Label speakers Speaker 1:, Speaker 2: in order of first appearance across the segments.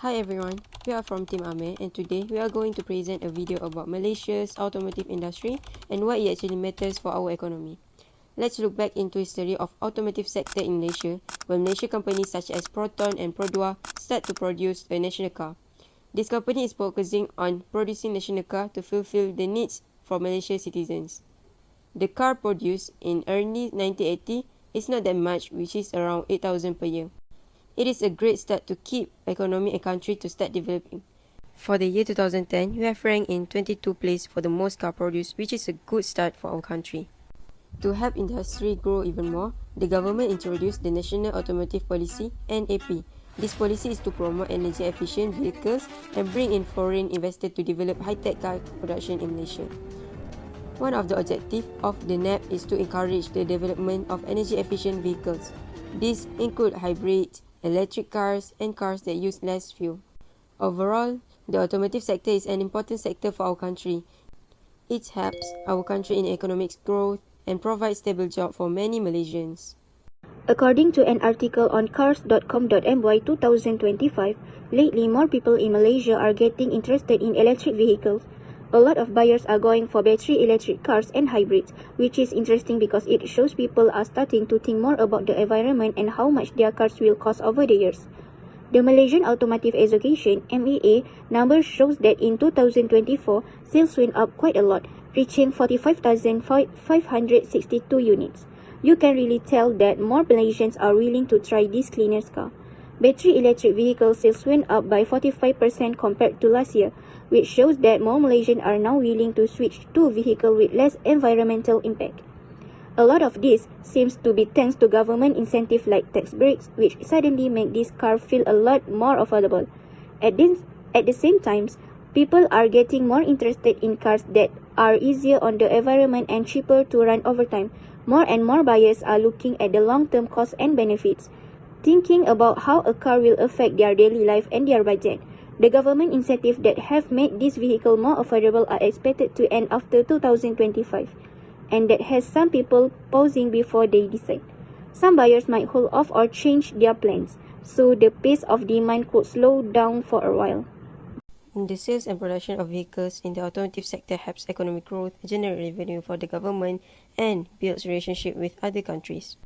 Speaker 1: Hi everyone, we are from Team Ame and today we are going to present a video about Malaysia's automotive industry and why it actually matters for our economy. Let's look back into history of automotive sector in Malaysia, when Malaysian companies such as Proton and Produa start to produce a national car. This company is focusing on producing national car to fulfill the needs for Malaysian citizens. The car produced in early 1980 is not that much, which is around 8,000 per year. It is a great start to keep economy and country to start developing. For the year 2010, we have ranked in 22 place for the most car produced, which is a good start for our country. To help industry grow even more, the government introduced the National Automotive Policy (NAP). This policy is to promote energy efficient vehicles and bring in foreign investors to develop high-tech car production in Malaysia. One of the objectives of the NAP is to encourage the development of energy efficient vehicles. These include hybrids, electric cars, and cars that use less fuel. Overall, the automotive sector is an important sector for our country. It helps our country in economic growth and provides stable jobs for many Malaysians.
Speaker 2: According to an article on cars.com.my 2025, lately more people in Malaysia are getting interested in electric vehicles. A lot of buyers are going for battery electric cars and hybrids, which is interesting because it shows people are starting to think more about the environment and how much their cars will cost over the years. The Malaysian Automotive Association (MEA) numbers shows that in 2024, sales went up quite a lot, reaching 45,562 units. You can really tell that more Malaysians are willing to try this cleaner car. Battery electric vehicle sales went up by 45% compared to last year, which shows that more Malaysians are now willing to switch to a vehicle with less environmental impact. A lot of this seems to be thanks to government incentive like tax breaks, which suddenly make this car feel a lot more affordable. At the same time, people are getting more interested in cars that are easier on the environment and cheaper to run over time. More and more buyers are looking at the long-term costs and benefits, thinking about how a car will affect their daily life and their budget. The government incentives that have made this vehicle more affordable are expected to end after 2025, and that has some people pausing before they decide. Some buyers might hold off or change their plans, so the pace of demand could slow down for a while.
Speaker 1: The sales and production of vehicles in the automotive sector helps economic growth, generate revenue for the government, and builds relationship with other countries.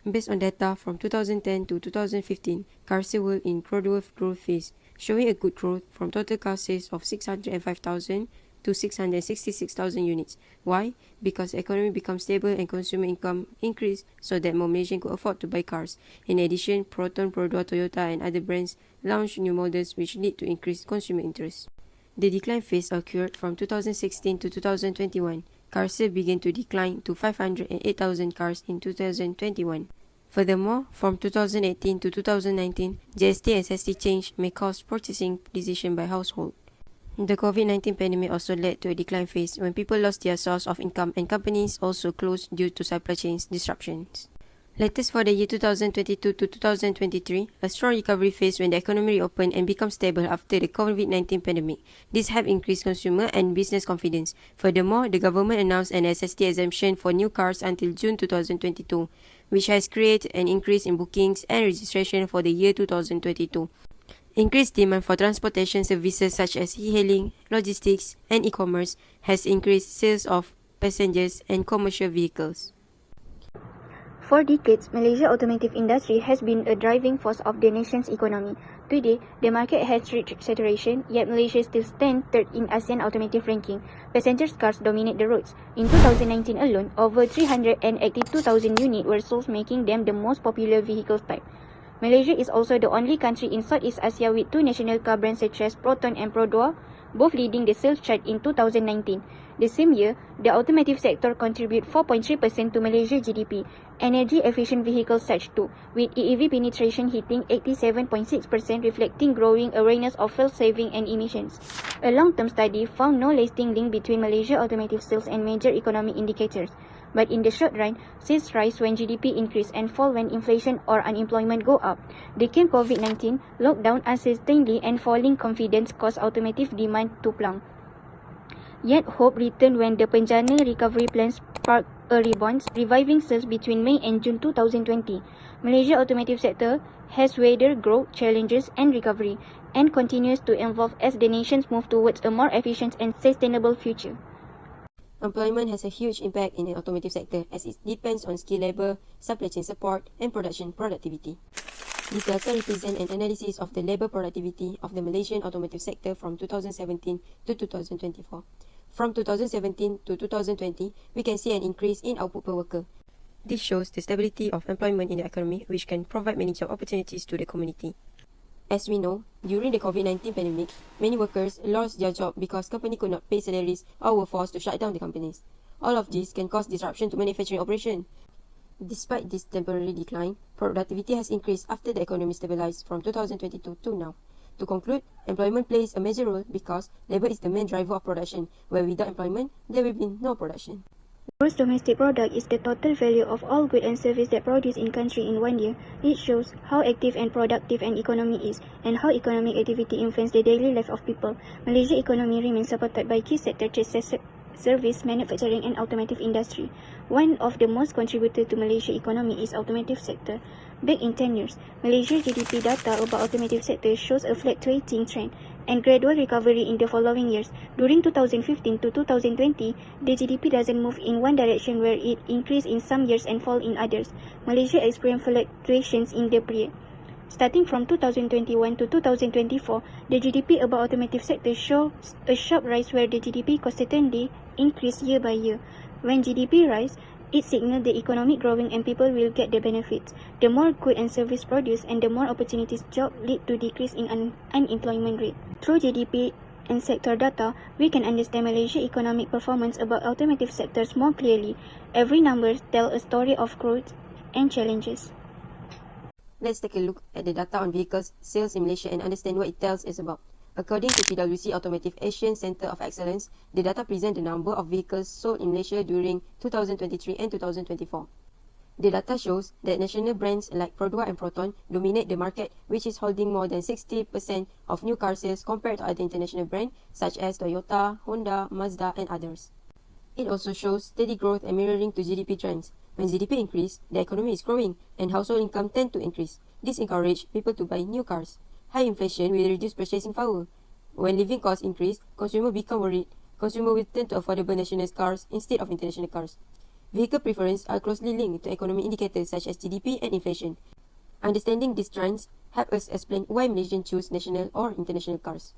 Speaker 1: Based on data from 2010 to 2015, car sales were in gradual growth phase, showing a good growth from total car sales of 605,000 to 666,000 units. Why? Because the economy becomes stable and consumer income increased so that more Malaysians could afford to buy cars. In addition, Proton, Produa, Toyota and other brands launched new models which lead to increased consumer interest. The decline phase occurred from 2016 to 2021. Car sales began to decline to 508,000 cars in 2021. Furthermore, from 2018 to 2019, GST and SST change may cause purchasing decision by household. The COVID-19 pandemic also led to a decline phase when people lost their source of income and companies also closed due to supply chain disruptions. Latest for the year 2022 to 2023, a strong recovery phase when the economy reopened and became stable after the COVID-19 pandemic. This helped increase consumer and business confidence. Furthermore, the government announced an SST exemption for new cars until June 2022, which has created an increase in bookings and registration for the year 2022. Increased demand for transportation services such as e-hailing, logistics, and e-commerce has increased sales of passengers and commercial vehicles.
Speaker 2: For decades, Malaysia's automotive industry has been a driving force of the nation's economy. Today, the market has reached saturation, yet Malaysia still stands third in ASEAN automotive ranking. Passenger cars dominate the roads. In 2019 alone, over 382,000 units were sold, making them the most popular vehicle type. Malaysia is also the only country in Southeast Asia with two national car brands such as Proton and Produa, both leading the sales chart in 2019. The same year, the automotive sector contributed 4.3% to Malaysia's GDP. Energy-efficient vehicles surged too, with EV penetration hitting 87.6%, reflecting growing awareness of fuel saving and emissions. A long-term study found no lasting link between Malaysia's automotive sales and major economic indicators. But in the short run, sales rise when GDP increase and fall when inflation or unemployment go up. The COVID-19, lockdown uncertainty and falling confidence caused automotive demand to plummet. Yet hope returned when the Penjana recovery plan sparked a rebound, reviving sales between May and June 2020. Malaysia's automotive sector has weathered growth challenges and recovery. and continues to evolve as the nations move towards a more efficient and sustainable future.
Speaker 1: Employment has a huge impact in the automotive sector as it depends on skilled labor, supply chain support, and production productivity. This data represents an analysis of the labor productivity of the Malaysian automotive sector from 2017 to 2024. From 2017 to 2020, we can see an increase in output per worker. This shows the stability of employment in the economy, which can provide many job opportunities to the community. As we know, during the COVID-19 pandemic, many workers lost their job because companies could not pay salaries or were forced to shut down the companies. All of this can cause disruption to manufacturing operation. Despite this temporary decline, productivity has increased after the economy stabilized from 2022 to now. To conclude, employment plays a major role because labor is the main driver of production, where without employment, there will be no production.
Speaker 2: Gross domestic product is the total value of all goods and services that produced in country in 1 year. It shows how active and productive an economy is and how economic activity influences the daily life of people. Malaysia's economy remains supported by key sectors such as service, manufacturing and automotive industry. One of the most contributor to Malaysia's economy is automotive sector. Back in 10 years, Malaysia's GDP data about automotive sector shows a fluctuating trend and gradual recovery in the following years. During 2015 to 2020, the GDP doesn't move in one direction where it increased in some years and fall in others. Malaysia experienced fluctuations in the period. Starting from 2021 to 2024, the GDP about automotive sector shows a sharp rise where the GDP constantly increase year by year. When GDP rise, it signals the economic growing and people will get the benefits. The more goods and service produced and the more opportunities job lead to decrease in unemployment rate. Through GDP and sector data, we can understand Malaysia's economic performance about automotive sectors more clearly. Every number tells a story of growth and challenges.
Speaker 1: Let's take a look at the data on vehicles sales in Malaysia and understand what it tells us about. According to PwC Automotive Asian Centre of Excellence, the data present the number of vehicles sold in Malaysia during 2023 and 2024. The data shows that national brands like Perodua and Proton dominate the market, which is holding more than 60% of new car sales compared to other international brands such as Toyota, Honda, Mazda and others. It also shows steady growth and mirroring to GDP trends. When GDP increases, the economy is growing and household income tend to increase. This encourages people to buy new cars. High inflation will reduce purchasing power. When living costs increase, consumers become worried. Consumers will turn to affordable national cars instead of international cars. Vehicle preferences are closely linked to economic indicators such as GDP and inflation. Understanding these trends help us explain why Malaysians choose national or international cars.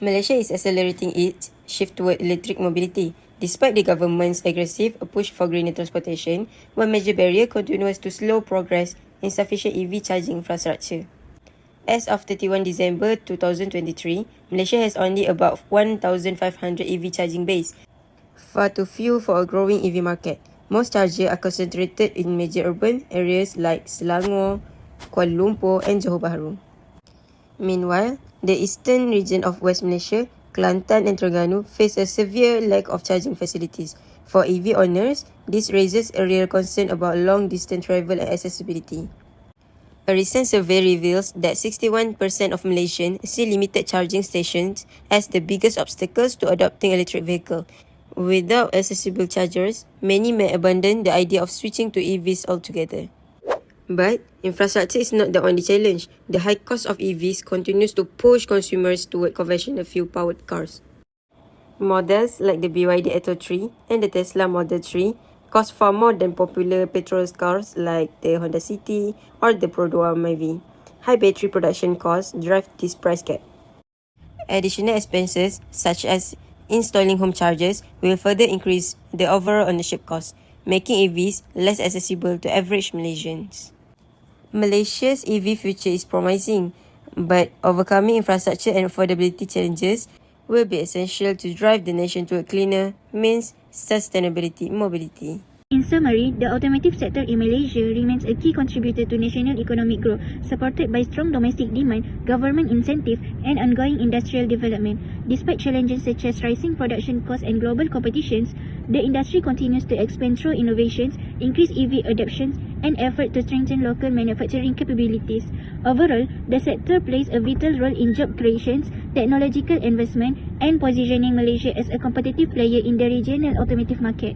Speaker 1: Malaysia is accelerating its shift toward electric mobility. Despite the government's aggressive push for greener transportation, one major barrier continues to slow progress in sufficient EV charging infrastructure. As of 31 December 2023, Malaysia has only about 1,500 EV charging bays, far too few for a growing EV market. Most chargers are concentrated in major urban areas like Selangor, Kuala Lumpur and Johor Bahru. Meanwhile, the eastern region of West Malaysia, Kelantan and Terengganu face a severe lack of charging facilities. For EV owners, this raises a real concern about long-distance travel and accessibility. A recent survey reveals that 61% of Malaysians see limited charging stations as the biggest obstacles to adopting electric vehicle. Without accessible chargers, many may abandon the idea of switching to EVs altogether. But infrastructure is not the only challenge. The high cost of EVs continues to push consumers toward conventional fuel-powered cars. Models like the BYD Atto 3 and the Tesla Model 3 cost far more than popular petrol cars like the Honda City or the Perodua Mavic. High battery production costs drive this price gap. Additional expenses, such as installing home chargers, will further increase the overall ownership cost, making EVs less accessible to average Malaysians. Malaysia's EV future is promising, but overcoming infrastructure and affordability challenges will be essential to drive the nation toward cleaner, means sustainability mobility.
Speaker 2: In summary, the automotive sector in Malaysia remains a key contributor to national economic growth, supported by strong domestic demand, government incentive, and ongoing industrial development. Despite challenges such as rising production costs and global competitions, the industry continues to expand through innovations, increased EV adoptions, and effort to strengthen local manufacturing capabilities. Overall, the sector plays a vital role in job creations, technological investment, and positioning Malaysia as a competitive player in the regional automotive market.